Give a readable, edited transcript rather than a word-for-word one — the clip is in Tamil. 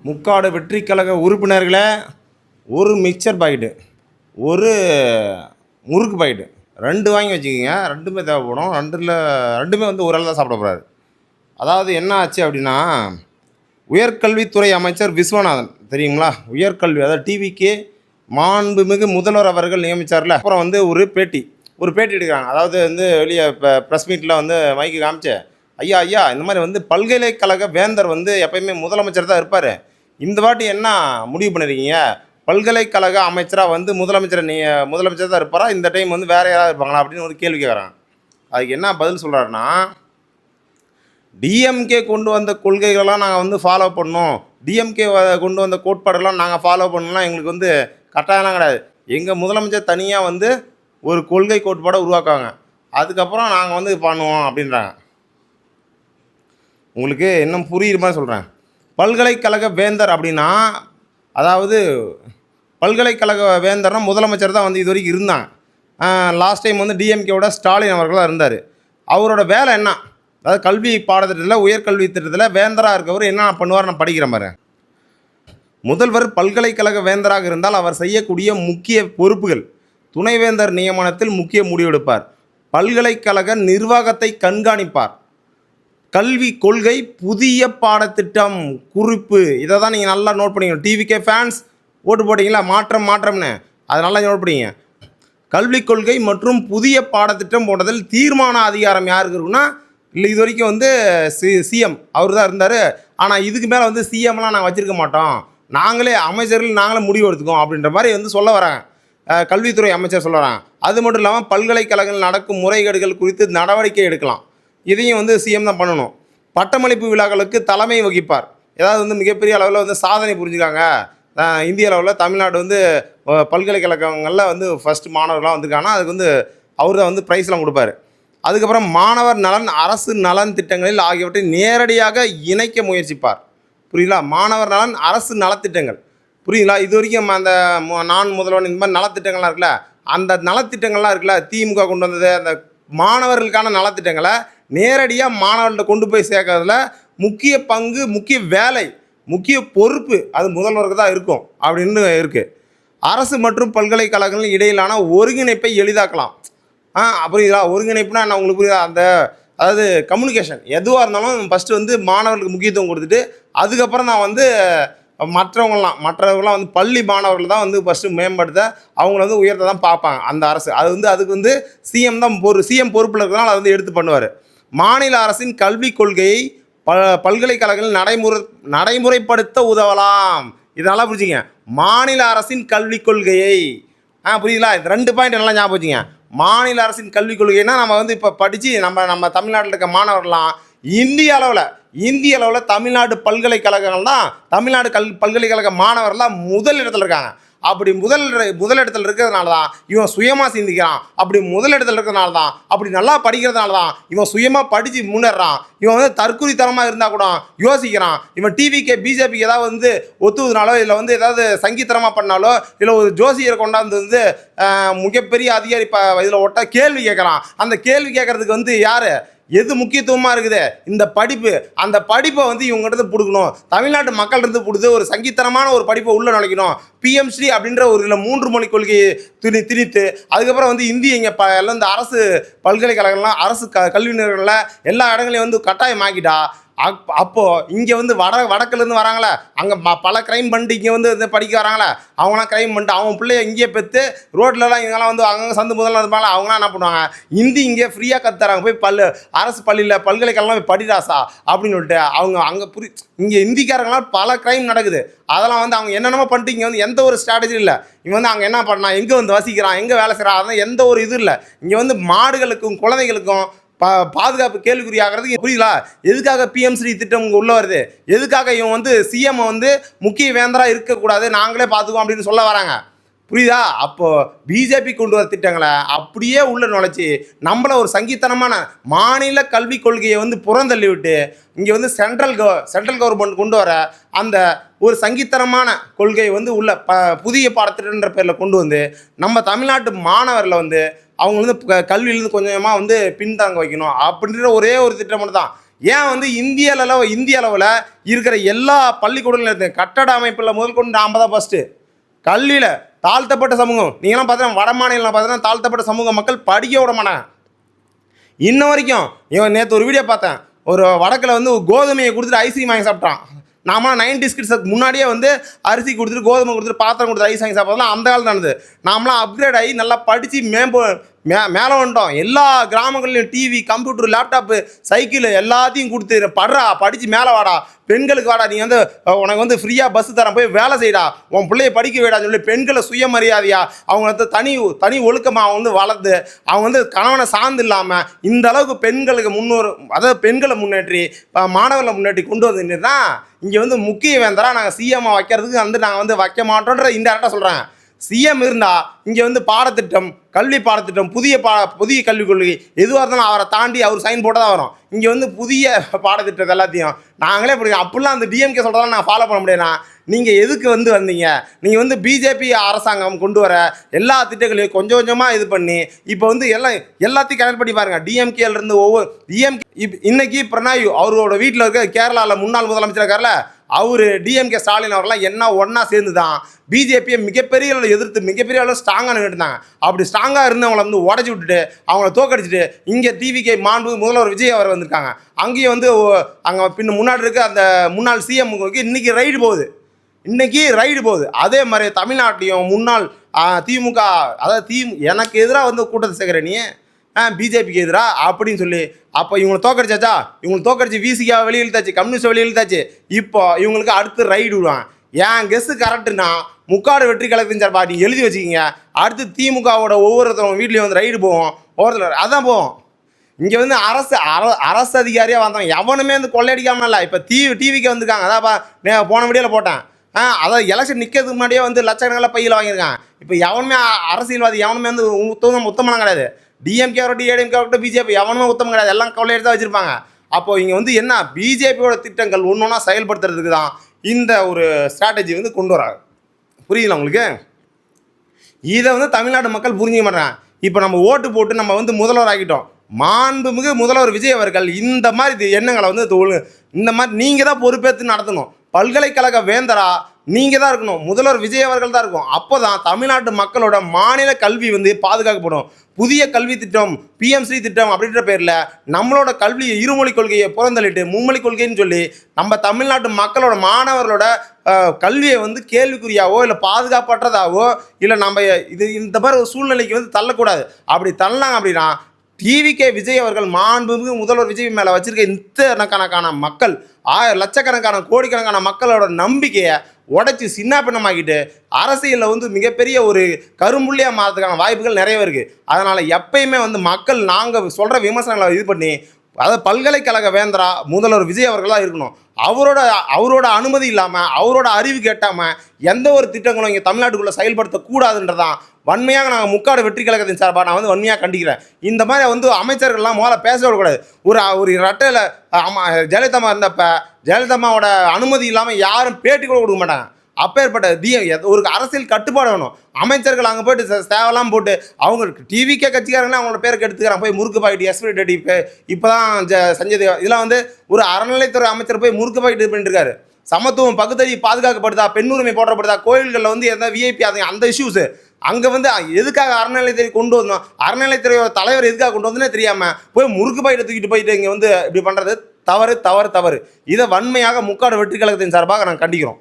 முக்காடு வெற்றி கழக உறுப்பினர்களே, ஒரு மிக்சர் பாக்கெட்டு, ஒரு முறுக்கு பாக்கெட்டு 2 வாங்கி வச்சுக்கோங்க. 2மே தேவைப்படும். 2மே வந்து ஒரு ஆள் தான் சாப்பிட போகிறாரு. அதாவது என்ன ஆச்சு அப்படின்னா, உயர்கல்வித்துறை அமைச்சர் விஸ்வநாதன் தெரியுங்களா? உயர்கல்வி அதாவது டிவிக்கு மாண்புமிகு முதல்வர் அவர்கள் நியமித்தார்ல. அப்புறம் வந்து ஒரு பேட்டி எடுக்கிறாங்க. அதாவது வந்து வெளியே இப்போ ப்ரெஸ் மீட்டில் வந்து மைக்கு காமிச்சு, ஐயா ஐயா இந்த மாதிரி வந்து பல்கலைக்கழக வேந்தர் வந்து எப்பயுமே முதலமைச்சர் தான் இருப்பார். இந்த வாட்டி என்ன முடிவு பண்ணியிருக்கீங்க? பல்கலைக்கழக அமைச்சராக வந்து முதலமைச்சர் தான் இருப்பாரா? இந்த டைம் வந்து வேறு யாராவது இருப்பாங்களா? அப்படின்னு ஒரு கேள்வி கேட்குறாங்க. அதுக்கு என்ன பதில் சொல்கிறாருன்னா, டிஎம்கே கொண்டு வந்த கொள்கைகளெல்லாம் நாங்கள் வந்து ஃபாலோ பண்ணோம். டிஎம்கே கொண்டு வந்த கோட்பாடெல்லாம் நாங்கள் ஃபாலோ பண்ணலாம். எங்களுக்கு வந்து கட்டாயம்லாம் கிடையாது. எங்கள் முதலமைச்சர் தனியாக வந்து ஒரு கொள்கை கோட்பாடை உருவாக்குவாங்க. அதுக்கப்புறம் நாங்கள் வந்து பண்ணுவோம் அப்படின்றாங்க. உங்களுக்கு இன்னும் புரியுற மாதிரி சொல்கிறேன். பல்கலைக்கழக வேந்தர் அப்படின்னா, அதாவது பல்கலைக்கழக வேந்தர்னால் முதலமைச்சர் தான் வந்து இது வரைக்கும் இருந்தாங்க. லாஸ்ட் டைம் வந்து டிஎம்கேவோட ஸ்டாலின் அவர்கள் தான் இருந்தார். அவரோட வேலை என்ன? அதாவது கல்வி பாடத்திட்டத்தில் உயர்கல்வி திட்டத்தில் வேந்தராக இருக்கவர் என்ன பண்ணுவார்? நான் படிக்கிறேன் பாரு. முதல்வர் பல்கலைக்கழக வேந்தராக இருந்தால் அவர் செய்யக்கூடிய முக்கிய பொறுப்புகள்: துணைவேந்தர் நியமனத்தில் முக்கிய முடிவெடுப்பார், பல்கலைக்கழக நிர்வாகத்தை கண்காணிப்பார், கல்வி கொள்கை, புதிய பாடத்திட்டம் குறிப்பு. இதை தான் நீங்கள் நல்லா நோட் பண்ணிக்கணும். டிவிகே ஃபேன்ஸ் ஓட்டு போட்டிங்களா? மாற்றம்னு அதை நல்லா நோட் பண்ணிங்க. கல்விக் கொள்கை மற்றும் புதிய பாடத்திட்டம் போன்றதில் தீர்மான அதிகாரம் யாருக்கு இருக்குன்னா, இல்லை இது வரைக்கும் வந்து சிஎம் அவர் தான் இருந்தார். ஆனால் இதுக்கு மேலே வந்து சிஎம்லாம் நாங்கள் வச்சுருக்க மாட்டோம், நாங்களே அமைச்சர்கள் நாங்களே முடிவு எடுத்துக்கோம் அப்படின்ற மாதிரி வந்து சொல்ல வராங்க. கல்வித்துறை அமைச்சர் சொல்கிறாங்க. அது மட்டும் இல்லாமல் பல்கலைக்கழகங்கள் நடக்கும் முறைகேடுகள் குறித்து நடவடிக்கை எடுக்கலாம். இதையும் வந்து சிஎம் தான் பண்ணணும். பட்டமளிப்பு விழாக்களுக்கு தலைமை வகிப்பார். ஏதாவது வந்து மிகப்பெரிய அளவில் வந்து சாதனை புரிஞ்சுக்காங்க, இந்திய அளவில் தமிழ்நாடு வந்து பல்கலைக்கழகங்களில் வந்து ஃபஸ்ட்டு மாணவர்கள்லாம் வந்திருக்காங்கன்னா அதுக்கு வந்து அவர் தான் வந்து ப்ரைஸ்லாம் கொடுப்பார். அதுக்கப்புறம் மாணவர் நலன், அரசு நலன் திட்டங்களில் ஆகியவற்றை நேரடியாக இணைக்க முயற்சிப்பார். புரியுங்களா? மாணவர் நலன், அரசு நலத்திட்டங்கள். புரியுங்களா? இது வரைக்கும் அந்த நான் முதல்வன் இந்த மாதிரி நலத்திட்டங்கள்லாம் இருக்குல்ல, அந்த நலத்திட்டங்கள்லாம் இருக்குல்ல, திமுக கொண்டு வந்தது அந்த மாணவர்களுக்கான நலத்திட்டங்களை நேரடியாக மாணவர்கள்ட்ட கொண்டு போய் சேர்க்கறதுல முக்கிய பங்கு, முக்கிய வேலை, முக்கிய பொறுப்பு அது முதல்வருக்கு தான் இருக்கும் அப்படின்னு இருக்குது. அரசு மற்றும் பல்கலைக்கழகங்கள் இடையிலான ஒருங்கிணைப்பை எளிதாக்கலாம். புரியுதா? ஒருங்கிணைப்புனா என்ன உங்களுக்கு புரியுதா? அதாவது கம்யூனிகேஷன் எதுவாக இருந்தாலும் ஃபஸ்ட்டு வந்து மாணவர்களுக்கு முக்கியத்துவம் கொடுத்துட்டு அதுக்கப்புறம் தான் வந்து மற்றவங்களாம் வந்து பள்ளி மாணவர்கள் தான் வந்து ஃபஸ்ட்டு மேம்படுத்த, அவங்கள வந்து உயர்த்த தான் பார்ப்பாங்க அந்த அரசு. அது வந்து அதுக்கு வந்து சிஎம் தான் சிஎம் பொறுப்பில் இருக்கிறனால அதை வந்து எடுத்து பண்ணுவார். மாநில அரசின் கல்விக் கொள்கையை பல்கலைக்கழகங்கள் நடைமுறைப்படுத்த உதவலாம். இதெல்லாம் புரிஞ்சுங்க. மாநில அரசின் கல்விக் கொள்கையை புரியுதுங்களா? இது 2 பாயிண்ட் நல்லா ஞாபகம் வச்சுங்க. மாநில அரசின் கல்விக் கொள்கைன்னா நம்ம வந்து இப்போ படித்து நம்ம தமிழ்நாட்டில் இருக்க மாணவர்கள்லாம் இந்திய அளவில் தமிழ்நாடு பல்கலைக்கழகங்கள் தான், தமிழ்நாடு பல்கலைக்கழக மாணவர்கள்லாம் முதல் இடத்துல இருக்காங்க. அப்படி முதல் இடத்துல இருக்கிறதுனால தான் இவன் சுயமாக சிந்திக்கிறான். அப்படி முதல் இடத்துல இருக்கிறதுனால தான், அப்படி நல்லா படிக்கிறதுனால தான் இவன் சுயமாக படித்து முன்னேறான். இவன் வந்து தற்குறித்தனமாக இருந்தால் கூட யோசிக்கிறான். இவன் டிவிக்கு பிஜேபிக்கு ஏதாவது வந்து ஒத்துவதுனாலோ இல்லை வந்து ஏதாவது சங்கீத்தனமாக பண்ணாலோ இல்லை ஒரு ஜோசியரை கொண்டாந்து வந்து மிகப்பெரிய அதிகாரி இதில் ஒட்ட கேள்வி கேட்குறான். அந்த கேள்வி கேட்குறதுக்கு வந்து யார், எது முக்கியத்துவமாக இருக்குது? இந்த படிப்பு. அந்த படிப்பை வந்து இவங்ககிட்ட பிடிக்கணும். தமிழ்நாட்டு மக்கள்கிட்ட பிடிச்சி ஒரு சங்கீத்தனமான ஒரு படிப்பை உள்ளே நுழைக்கணும். பிஎம்ஸ்ரீ அப்படின்ற ஒரு இல்லை 3 மொழி கொள்கையை திணித்து அதுக்கப்புறம் வந்து இந்திய இங்கே எல்லாம் இந்த அரசு பல்கலைக்கழகம்லாம் அரசு கல்வி நிறுவனங்களில் எல்லா இடங்களையும் வந்து கட்டாயமாக்கிட்டா அப்போது இங்கே வந்து வடக்குலேருந்து வராங்களே, அங்கே பல க்ரைம் பண்ணிட்டு இங்கே வந்து படிக்க வராங்களே, அவங்களாம் க்ரைம் பண்ணிட்டு அவங்க பிள்ளைய இங்கேயே பெற்று ரோட்லலாம் இங்கெல்லாம் வந்து அங்கங்கே சந்து முதல்ல இருப்பாங்க. அவங்களாம் என்ன பண்ணுவாங்க, இந்தி இங்கே ஃப்ரீயாக கற்றுறாங்க. போய் அரசு பள்ளியில் பல்கலைக்கழகம் போய் படிடாசா அப்படின்னு சொல்லிட்டு அவங்க அங்கே இங்கே இந்திக்காரங்களாம் பல க்ரைம் நடக்குது. அதெல்லாம் வந்து அவங்க என்னென்னமோ பண்ணிட்டு இங்கே வந்து எந்த ஒரு ஸ்ட்ராட்டஜி இல்லை. இவன் வந்து அங்கே என்ன பண்ணான், எங்கே வந்து வசிக்கிறான், எங்கே வேலை செய்கிறான், அதெல்லாம் எந்த ஒரு இது இல்லை. இங்கே வந்து மாடுகளுக்கும் குழந்தைகளுக்கும் பாதுகாப்பு கேள்விக்குறியாகிறது. புரியுதா? எதுக்காக பிஎம்ஸ்ரீ திட்டம் உள்ள வருது? எதுக்காக இவன் வந்து சிஎம் வந்து முக்கிய வேந்தராக இருக்கக்கூடாது, நாங்களே பார்த்துக்குவோம் அப்படின்னு சொல்ல வராங்க. புரியுதா? அப்போது பிஜேபி கொண்டு வர திட்டங்களை அப்படியே உள்ள நுழைச்சி நம்மள ஒரு சங்கீத்தனமான மாநில கல்விக் கொள்கையை வந்து புறந்தள்ளி விட்டு இங்கே வந்து சென்ட்ரல் கவர்மெண்ட் கொண்டு வர அந்த ஒரு சங்கீத்தனமான கொள்கையை வந்து உள்ள புதிய பாடத்திட்டன்ற பேரில் கொண்டு வந்து நம்ம தமிழ்நாட்டு மாணவர்களை வந்து அவங்க வந்து கல்வியிலேருந்து கொஞ்சமாக வந்து பின்தாங்க வைக்கணும் அப்படின்ற ஒரே ஒரு திட்டம் மட்டும் தான். ஏன் வந்து இந்திய அளவில் இருக்கிற எல்லா பள்ளிக்கூடங்களும் கட்டட அமைப்பில் முதல் கொண்டு நாம் தான் ஃபஸ்ட்டு. கல்வியில் தாழ்த்தப்பட்ட சமூகம் நீங்களாம் பார்த்தீங்கன்னா வட மாநிலம் பார்த்தீங்கன்னா தாழ்த்தப்பட்ட சமூக மக்கள் படிக்க விட மாட்டாங்க இன்ன வரைக்கும். இவன் நேற்று ஒரு வீடியோ பார்த்தேன், ஒரு வடக்கில் வந்து கோதுமையை கொடுத்துட்டு ஐஸ்கிரீம் வாங்கி சாப்பிட்டான். நாமலாம் 90s கிட்ஸுக்கு முன்னாடியே வந்து அரிசி கொடுத்துட்டு கோதுமை கொடுத்துட்டு பாத்திரம் கொடுத்து ஐஸ் வாங்கி சாப்பிட்றதுலாம் அந்த காலம் நடந்தது. நாமலாம் அப்கிரேட் ஆகி நல்லா படித்து மேலே வந்துட்டோம். எல்லா கிராமங்கள்லையும் டிவி, கம்ப்யூட்டர், லேப்டாப்பு, சைக்கிள் எல்லாத்தையும் கொடுத்து படித்து மேலே வாடா, பெண்களுக்கு வாடா, நீ வந்து உனக்கு வந்து ஃப்ரீயாக பஸ்ஸு தரேன், போய் வேலை செய்யடா, உன் பிள்ளைய படிக்க விடான்னு சொல்லி பெண்களை சுயமரியாதையாக அவங்க வந்து தனி ஒழுக்கமாக அவங்க வந்து வளர்ந்து அவங்க வந்து கணவனை சார்ந்து இல்லாமல் இந்த அளவுக்கு பெண்களுக்கு அதாவது பெண்களை முன்னேற்றி மாணவர்களை முன்னேற்றி கொண்டு வந்துன்னா இங்கே வந்து முக்கிய வேந்தராக நாங்கள் சிஎம்மாக வைக்கிறதுக்கு வந்து நாங்கள் வந்து வைக்க மாட்டோன்ற இன்டெரக்டாக சொல்கிறாங்க. சிஎம் இருந்தால் இங்கே வந்து பாடத்திட்டம், கல்வி பாடத்திட்டம், புதிய கல்விக் கொள்கை எதுவாக இருந்தாலும் அவரை தாண்டி அவர் சைன் போட்டால் தான் வரும். இங்கே வந்து புதிய பாடத்திட்டத்தை எல்லாத்தையும் நாங்களே அப்படிலாம் அந்த டிஎம்கே சொல்கிறதெல்லாம் நான் ஃபாலோ பண்ண முடியும்னா நீங்கள் எதுக்கு வந்து வந்தீங்க? நீங்கள் வந்து பிஜேபி அரசாங்கம் கொண்டு வர எல்லா திட்டங்களையும் கொஞ்சம் கொஞ்சமாக இது பண்ணி இப்போ வந்து எல்லாத்தையும் கனெக்ட் பண்ணி பாருங்கள். டிஎம்கேலேருந்து ஒவ்வொரு இன்னைக்கு பிரணாய் அவரோட வீட்டில் இருக்க கேரளாவில் முன்னாள் முதலமைச்சர் இருக்கார்ல, அவர் டிஎம்கே ஸ்டாலின் அவரெல்லாம் என்ன ஒன்றா சேர்ந்து தான் பிஜேபியை மிகப்பெரிய அளவில் எதிர்த்து மிகப்பெரிய அளவில் ஸ்ட்ராங்காக நின்றுட்டாங்க. அப்படி ஸ்ட்ராங்காக இருந்தவங்களை வந்து உடச்சி விட்டுட்டு அவங்கள தோக்கடிச்சிட்டு இங்கே டிவிகே மாண்பு முதல்வர் விஜய் அவர் வந்திருக்காங்க. அங்கேயும் வந்து அங்கே முன்னாடி இருக்க அந்த முன்னாள் சிஎம்முக்கு இன்றைக்கி ரைடு போகுது. அதே மாதிரி தமிழ்நாட்டிலையும் முன்னாள் திமுக, அதாவது எனக்கு எதிராக வந்து கூட்டத்தை சேர்க்குற நீ பிஜேபிக்கு எதிராக அப்படின்னு சொல்லி அப்போ இவங்களை தோக்கடிச்சு விசிகா வெளியிழுத்தாச்சு, கம்யூனிஸ்ட் வெளியிழுத்தாச்சு. இப்போ இவங்களுக்கு அடுத்து ரைடு விடுவாங்க. என் கெஸ்ஸு கரெக்டுனா முக்காடு வெற்றி கழகத்தின் சார்பா நீங்கள் எழுதி வச்சுக்கிங்க. அடுத்து திமுகவோட ஒவ்வொருத்தவங்க வீட்லேயும் வந்து ரைடு போவோம், ஒவ்வொருத்தர் அதான் போவோம். இங்கே வந்து அரசு அதிகாரியாக வந்தவங்க எவனுமே வந்து கொள்ளையடிக்காமல் இல்லை. இப்போ டிவிக்கு வந்திருக்காங்க, அதான் போன வீடியோவில் போட்டேன். அதாவது எலெக்ஷன் நிற்கிறதுக்கு முன்னாடியே வந்து லட்சக்கணக்கில் பையில் வாங்கியிருக்காங்க. இப்போ எவனுமே அரசியல்வாதி எவனுமே வந்து உத்தமலாம் கிடையாது. டிஎம்கே ஆகட்டும், ஏடிஎம்கே ஆகட்டும், பிஜேபி எவனுமே உத்தமம் கிடையாது, எல்லாம் கொள்ளையடி தான் வச்சுருப்பாங்க. அப்போது இங்கே வந்து என்ன பிஜேபியோட திட்டங்கள் ஒன்று ஒன்றா செயல்படுத்துறதுக்கு தான் இந்த ஒரு ஸ்ட்ராட்டஜி வந்து கொண்டு வராங்க. புரியுதுங்களா உங்களுக்கு? இதை வந்து தமிழ்நாடு மக்கள் புரிஞ்சுக்க மாட்டாங்க. இப்போ நம்ம ஓட்டு போட்டு நம்ம வந்து முதல்வர் ஆகிட்டோம். மாண்புமிகு முதல்வர் விஜய் அவர்கள் இந்த மாதிரி எண்ணங்களை வந்து இந்த மாதிரி நீங்கள் தான் பொறுப்பேற்று நடத்தணும். பல்கலைக்கழக வேந்தரா நீங்கள் தான் இருக்கணும், முதல்வர் விஜய் அவர்கள் தான் இருக்கும். அப்போ தான் தமிழ்நாட்டு மக்களோட மாநில கல்வி வந்து பாதுகாக்கப்படும். புதிய கல்வி திட்டம், பிஎம்சி திட்டம் அப்படின்ற பேரில் நம்மளோட கல்வியை இருமொழி கொள்கையை புறந்தள்ளிட்டு மும்மொழி கொள்கைன்னு சொல்லி நம்ம தமிழ்நாட்டு மக்களோட மாணவர்களோட கல்வியை வந்து கேள்விக்குறியாவோ இல்லை பாதுகாப்பற்றதாவோ இல்லை நம்ம இந்த மாதிரி ஒரு சூழ்நிலைக்கு வந்து தள்ளக்கூடாது. அப்படி தள்ளினாங்க அப்படின்னா டிவிகே விஜய் அவர்கள் மாண்புமிகு முதல்வர் விஜய் மேலே வச்சிருக்க இத்தனைக்கணக்கான மக்கள் லட்சக்கணக்கான கோடிக்கணக்கான மக்களோட நம்பிக்கையை உடைச்சி சின்ன பின்னமாக்கிட்டு அரசியலில் வந்து மிகப்பெரிய ஒரு கரும்புள்ளியாக மாறதுக்கான வாய்ப்புகள் நிறைய இருக்குது. அதனால் எப்பயுமே வந்து மக்கள் நாங்கள் சொல்கிற விமர்சனங்களை இது பண்ணி அதாவது பல்கலைக்கழக வேந்தரா முதல்வர் விஜய் அவர்களாக இருக்கணும். அவரோட அனுமதி இல்லாமல் அவரோட அறிவு கேட்டாமல் எந்த ஒரு திட்டங்களும் இங்கே தமிழ்நாட்டுக்குள்ளே செயல்படுத்தக்கூடாதுன்றதான் வன்மையாக நாங்கள் முக்காடு வெற்றி கழகத்தின் சார்பாக நான் வந்து வன்மையாக கண்டிக்கிறேன். இந்த மாதிரி வந்து அமைச்சர்கள்லாம் முதல்ல பேச விடக்கூடாது. ஒரு ரட்டையில் ஜெயலலிதா இருந்தப்போ ஜெயலலிதாவோட அனுமதி இல்லாமல் யாரும் பேட்டி கூட கொடுக்க மாட்டாங்க. அப்பேற்பட்ட ஒரு அரசியல் கட்டுப்பாடு வேணும். அமைச்சர்கள் அங்கே போய்ட்டு தேவையெல்லாம் போட்டு அவங்களுக்கு டிவிக்கே கட்சிக்காரங்களே அவங்களோட பேருக்கு எடுத்துக்கிறாங்க. போய் முறுக்கு பாக்கெட்டு எஸ்பி டேட்டி இப்போ தான் சஞ்சய் தேவ் இதெல்லாம் வந்து ஒரு அறநிலைத்துறை அமைச்சர் போய் முறுக்கு பாக்கெட்டு இது பண்ணிட்டுருக்காரு. சமத்துவம் பகுத்தறி பாதுகாக்கப்படுதா, பெண்ணுரிமை போற்றப்படுதா, கோயில்களில் வந்து எந்த விஐபி அந்த இஷ்யூஸு அங்கே வந்து எதுக்காக அறநிலையத்துறை கொண்டு வந்தோம், அறநிலையத்துறையோட தலைவர் எதுக்காக கொண்டு வந்தோன்னே தெரியாமல் போய் முறுக்கு பாக்கெட்டை தூக்கிட்டு போயிட்டு இங்கே வந்து இப்படி பண்ணுறது தவறு. இதை வன்மையாக முக்காடு வெற்றி கழகத்தின் சார்பாக நாங்கள் கண்டிக்கிறோம்.